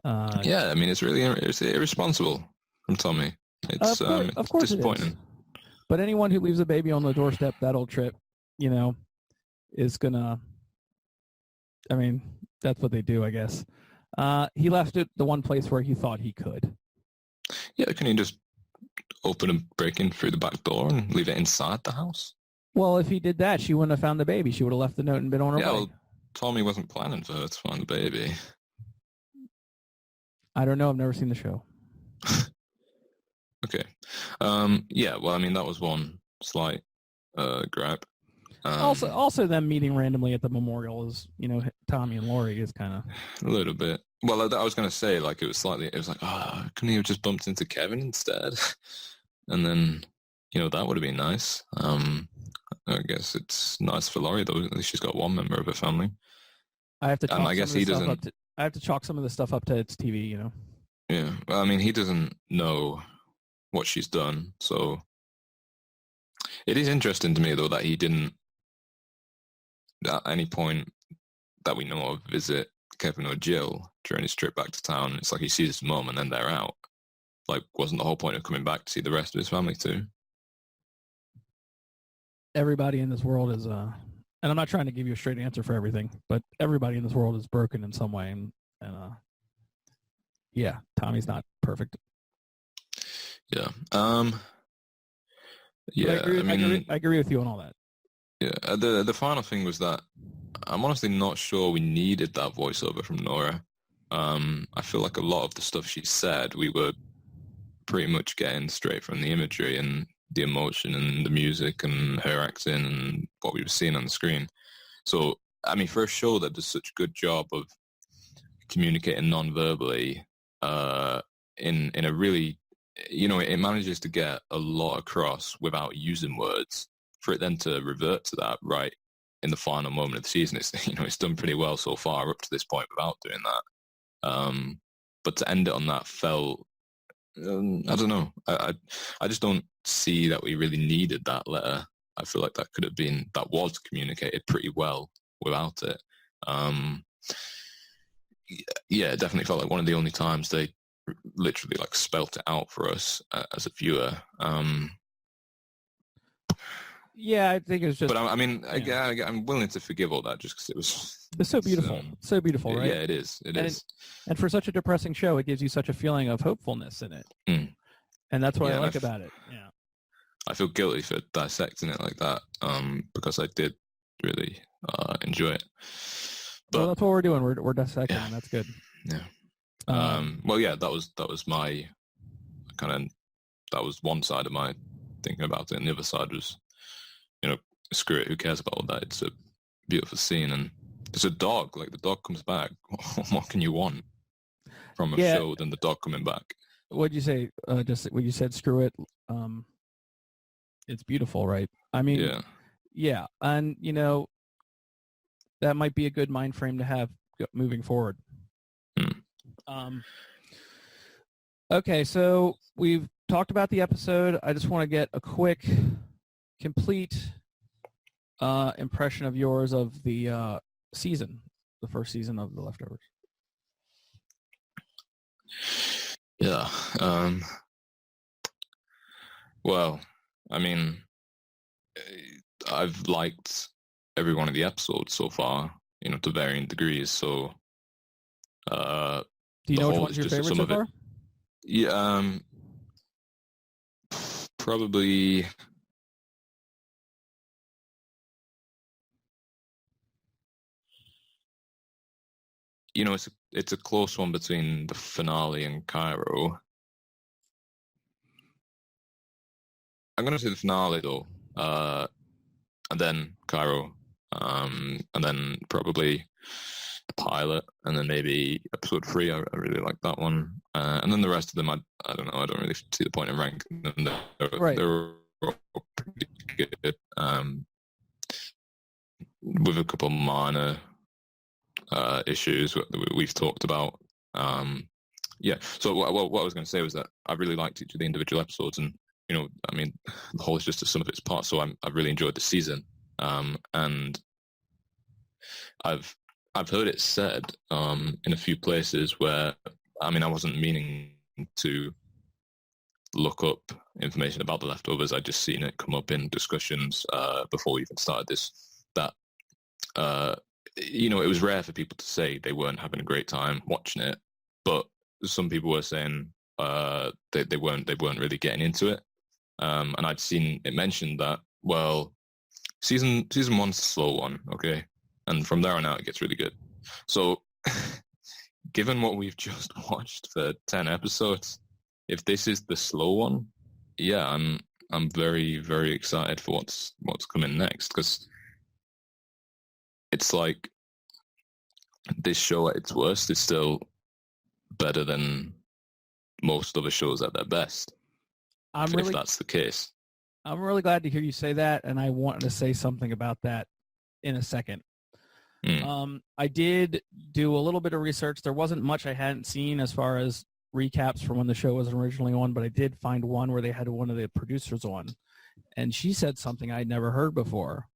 S3: Yeah, I mean it's irresponsible from Tommy. It's
S2: of course it
S3: disappointing.
S2: is. But anyone who leaves a baby on the doorstep that old trip, is gonna. I mean, that's what they do, I guess. He left it the one place where he thought he could.
S3: Yeah, can you just open and break in through the back door and leave it inside the house?
S2: Well, if he did that, she wouldn't have found the baby. She would have left the note and been on her way.
S3: Well, Tommy wasn't planning for her to find the baby.
S2: I don't know. I've never seen the show.
S3: Okay. Yeah, well, I mean, that was one slight gripe.
S2: Also them meeting randomly at the memorial is, Tommy and Laurie is kind of...
S3: A little bit. Well, I was going to say, like, it was like, couldn't he have just bumped into Kevin instead? And then, that would have been nice. I guess it's nice for Laurie, though. At least she's got one member of her family.
S2: I have to chalk
S3: I guess he doesn't...
S2: I have to chalk some of this stuff up to its TV,
S3: Yeah, well, I mean, he doesn't know what she's done, so... It is interesting to me, though, that he didn't, at any point that we know of, visit Kevin or Jill during his trip back to town. It's like he sees his mum and then they're out. Like, wasn't the whole point of coming back to see the rest of his family too?
S2: Everybody in this world is, and I'm not trying to give you a straight answer for everything, but everybody in this world is broken in some way, and yeah, Tommy's not perfect.
S3: Yeah. Yeah.
S2: I agree with you on all that.
S3: Yeah. The final thing was that I'm honestly not sure we needed that voiceover from Nora. I feel like a lot of the stuff she said, we were pretty much getting straight from the imagery and the emotion and the music and her acting and what we were seeing on the screen. So, I mean, for a show that does such a good job of communicating non-verbally, in a really, it manages to get a lot across without using words. For it then to revert to that right in the final moment of the season, it's done pretty well so far up to this point without doing that. But to end it on that felt, I don't know. I just don't see that we really needed that letter. I feel like that was communicated pretty well without it. Yeah, it definitely felt like one of the only times they literally like spelt it out for us as a viewer.
S2: Yeah, I think it's just.
S3: But I'm willing to forgive all that just because
S2: it's so beautiful. So beautiful, right?
S3: Yeah, it is. It is.
S2: And for such a depressing show, it gives you such a feeling of hopefulness in it. And that's what I like about it. Yeah.
S3: I feel guilty for dissecting it like that because I did really enjoy it. But
S2: well, that's what we're doing. We're dissecting, and that's good.
S3: Yeah. Well, yeah, that was my that was one side of my thinking about it, and the other side was, screw it, who cares about all that? It's a beautiful scene, and there's a dog. Like, the dog comes back. What can you want from a show than the dog coming back?
S2: What'd you say? Just when you said screw it, it's beautiful, right? I mean, yeah, and that might be a good mind frame to have moving forward. Okay, so we've talked about the episode. I just want to get a quick, complete impression of yours of the season, the first season of The Leftovers.
S3: Yeah. Well, I mean, I've liked every one of the episodes so far, to varying degrees. So,
S2: do you know which one's your favorite so far?
S3: Yeah, probably it's a close one between the finale and Cairo. I'm going to say the finale, though, and then Cairo, and then probably the pilot, and then maybe episode 3. I really like that one, and then the rest of them, I don't know. I don't really see the point in ranking them. They're all pretty good, with a couple minor issues that we've talked about. Yeah. So what I was going to say was that I really liked each of the individual episodes, and I mean, the whole is just a sum of its parts. So I've really enjoyed the season, and I've heard it said in a few places where, I mean, I wasn't meaning to look up information about the leftovers. I just seen it come up in discussions before we even started this. That it was rare for people to say they weren't having a great time watching it, but some people were saying they weren't really getting into it. And I'd seen it mentioned that, well, season one's a slow one, okay, and from there on out it gets really good. So, given what we've just watched for 10 episodes, if this is the slow one, yeah, I'm very, very excited for what's coming next, because it's like this show at its worst is still better than most other shows at their best. If that's the case.
S2: I'm really glad to hear you say that, and I wanted to say something about that in a second. I did do a little bit of research. There wasn't much I hadn't seen as far as recaps from when the show was originally on, but I did find one where they had one of the producers on, and she said something I'd never heard before.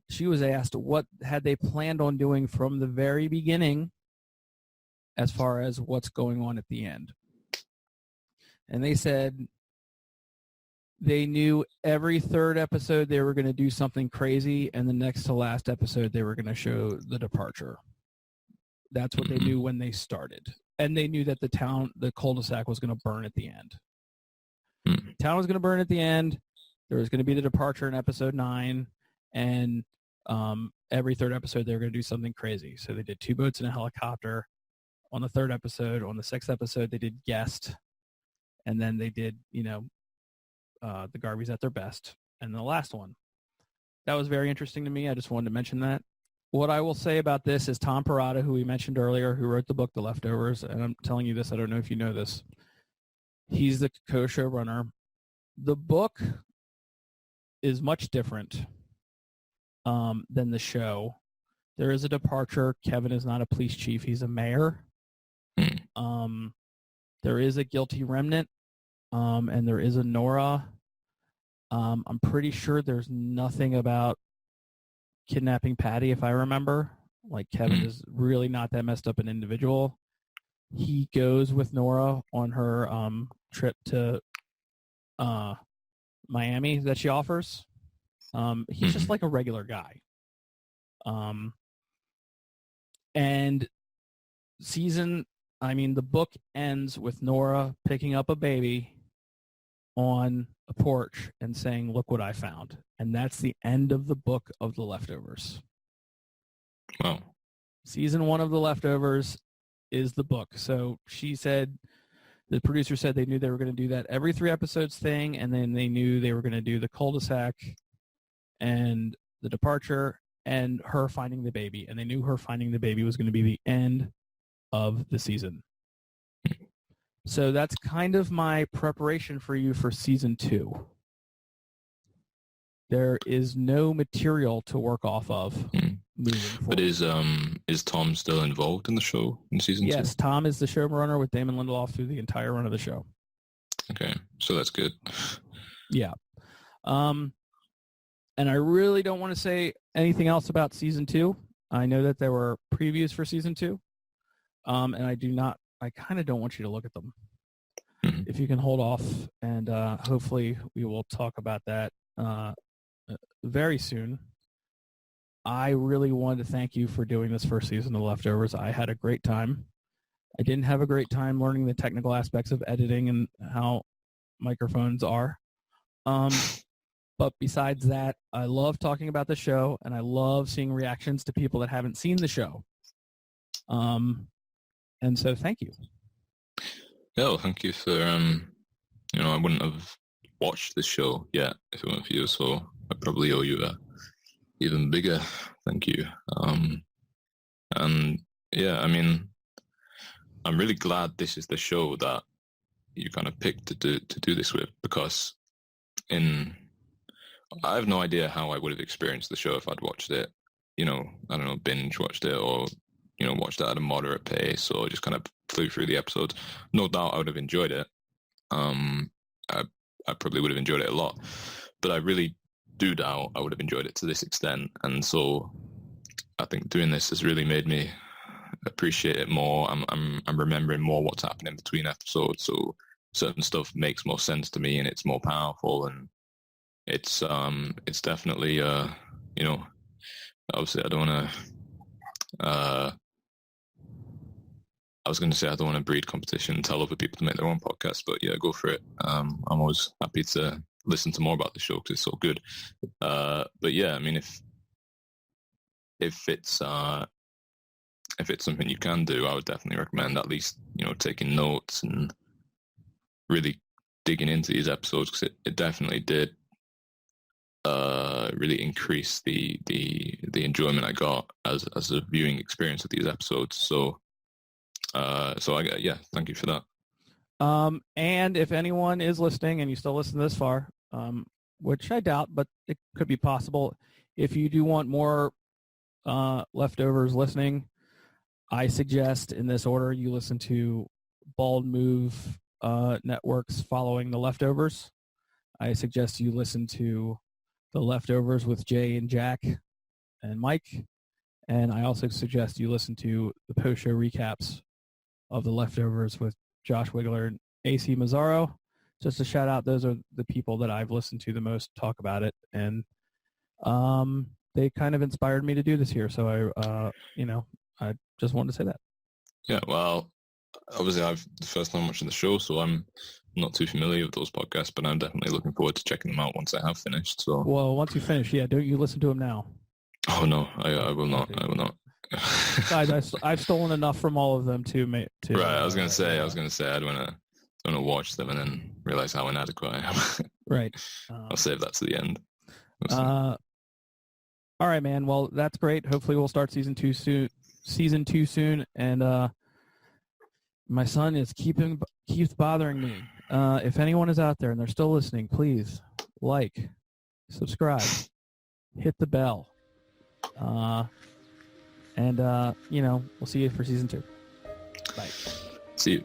S2: She was asked what had they planned on doing from the very beginning as far as what's going on at the end. And they said they knew every third episode they were going to do something crazy, and the next to last episode they were going to show the departure. That's what they knew when they started. And they knew that the cul-de-sac was going to burn at the end. The town was going to burn at the end. There was going to be the departure in episode 9, and every third episode they were going to do something crazy. So they did 2 boats and a helicopter on the third episode. On the 6th episode they did guest, and then they did the Garveys at their best, and the last one. That was very interesting to me. I just wanted to mention that. What I will say about this is Tom Parata, who we mentioned earlier, who wrote the book The Leftovers, and I'm telling you this, I don't know if you know this, he's the co-showrunner. The book is much different than the show. There is a departure. Kevin is not a police chief. He's a mayor. There is a guilty remnant. And there is a Nora. I'm pretty sure there's nothing about kidnapping Patti, if I remember. Like, Kevin is really not that messed up an individual. He goes with Nora on her trip to Miami that she offers. He's just like a regular guy. And the book ends with Nora picking up a baby on a porch and saying, "Look what I found." And that's the end of the book of The Leftovers.
S3: Wow.
S2: Season 1 of The Leftovers is the book. So the producer said they knew they were going to do that every 3 episodes thing, and then they knew they were going to do the cul-de-sac and the departure and her finding the baby. And they knew her finding the baby was going to be the end of the season. So that's kind of my preparation for you for season 2. There is no material to work off of moving forward.
S3: But is Tom still involved in the show in season 2?
S2: Yes, Tom is the showrunner with Damon Lindelof through the entire run of the show.
S3: Okay, so that's good.
S2: Yeah. And I really don't want to say anything else about season 2. I know that there were previews for season 2. And I kind of don't want you to look at them. If you can hold off, and hopefully we will talk about that very soon. I really wanted to thank you for doing this first season of The Leftovers. I had a great time. I didn't have a great time learning the technical aspects of editing and how microphones are. But besides that, I love talking about the show, and I love seeing reactions to people that haven't seen the show. And so thank you.
S3: Yeah, well, thank you for, I wouldn't have watched the show yet if it weren't for you, so I probably owe you a even bigger thank you. And yeah, I mean, I'm really glad this is the show that you kind of picked to do this with, because I have no idea how I would have experienced the show if I'd watched it, I don't know, binge watched it, or watched it at a moderate pace, or just kind of flew through the episodes. No doubt I would have enjoyed it. I probably would have enjoyed it a lot, but I really do doubt I would have enjoyed it to this extent. And so I think doing this has really made me appreciate it more. I'm remembering more what's happening between episodes, so certain stuff makes more sense to me, and it's more powerful, and it's definitely obviously I don't want to. I was going to say I don't want to breed competition and tell other people to make their own podcast, but yeah, go for it. I'm always happy to listen to more about the show because it's so good. But yeah, I mean, if it's something you can do, I would definitely recommend at least taking notes and really digging into these episodes, because it definitely did really increase the enjoyment I got as a viewing experience of these episodes. So thank you for that.
S2: And if anyone is listening and you still listen this far, which I doubt, but it could be possible, if you do want more leftovers listening, I suggest in this order you listen to Bald Move Network's Following the Leftovers. I suggest you listen to The Leftovers with Jay and Jack and Mike. And I also suggest you listen to the post-show recaps of The Leftovers with Josh Wiggler and AC Mazzaro. Just a shout out, those are the people that I've listened to the most talk about it. And they kind of inspired me to do this here. So I just wanted to say that.
S3: Yeah, well, obviously I've the first time watching the show, so I'm not too familiar with those podcasts, but I'm definitely looking forward to checking them out once I have finished. So,
S2: well, once you finish, don't you listen to them now?
S3: Oh no, I will not. I will not.
S2: Guys, I've stolen enough from all of them to right.
S3: I was gonna say I don't want to watch them and then realize how inadequate I am.
S2: Right.
S3: I'll save that to the end.
S2: All right, man. Well, that's great. Hopefully, we'll start season 2 soon. And my son keeps bothering me. If anyone is out there and they're still listening, please like, subscribe, hit the bell. And we'll see you for season 2. Bye.
S3: See you.